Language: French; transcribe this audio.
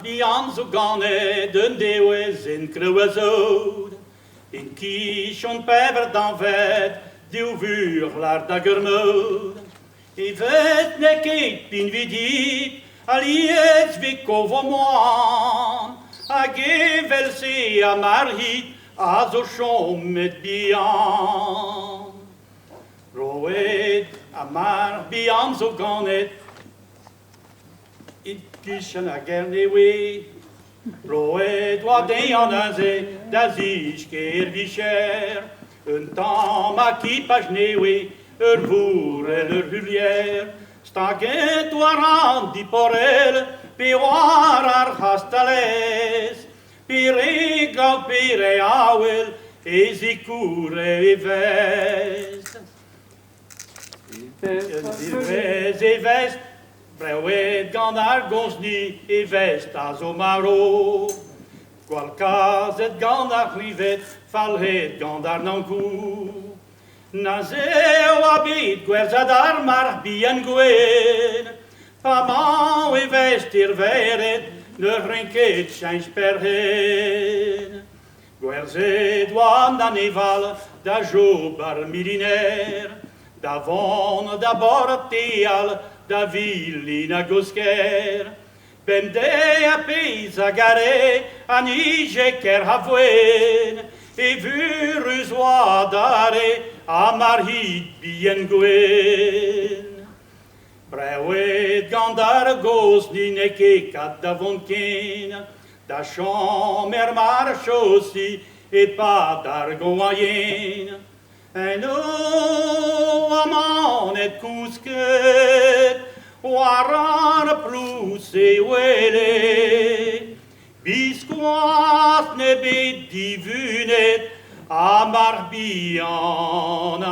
bian zo ganet een dewes in kreuwezoud. In kies on pever dan vet, diw vuur laar da germoud. I vet ne ket pin vidit, aliets vi kovo moan. A gevel se a marhit, a zo chom met bian. Roed a mar bian zo ganet, in kishan a gerne we. Roed wa den an aze, da zich keer vicher. Een tam a kipaj newe, voer en hulier. Staget waran di porel, pe war ar hastales. Pe regal pe reawel, e zikure e vest. E vest, breuet gant ar gonsni e vest a zo maro. Qualcas et gant ar rivet, falhet gant ar nankou. Na zeo abit gwerzad ar mar bian gwen. Pa man e vest ir veret, ne rinket change per hen. Gwerzed oan da neval, da job ar milinaire. Da von, da borteal, da villina gosker. Bem de a peiz a gare, a nije ker havwen. E vurus oadare, a marhit bien gwen. Breuet gandar gos ni ne kekat da von ken. Da chomer mar chosi, e pa dar goayen. En o aman et kousket, waran plus e wele. Biskoat ne bet divunet, a mar bian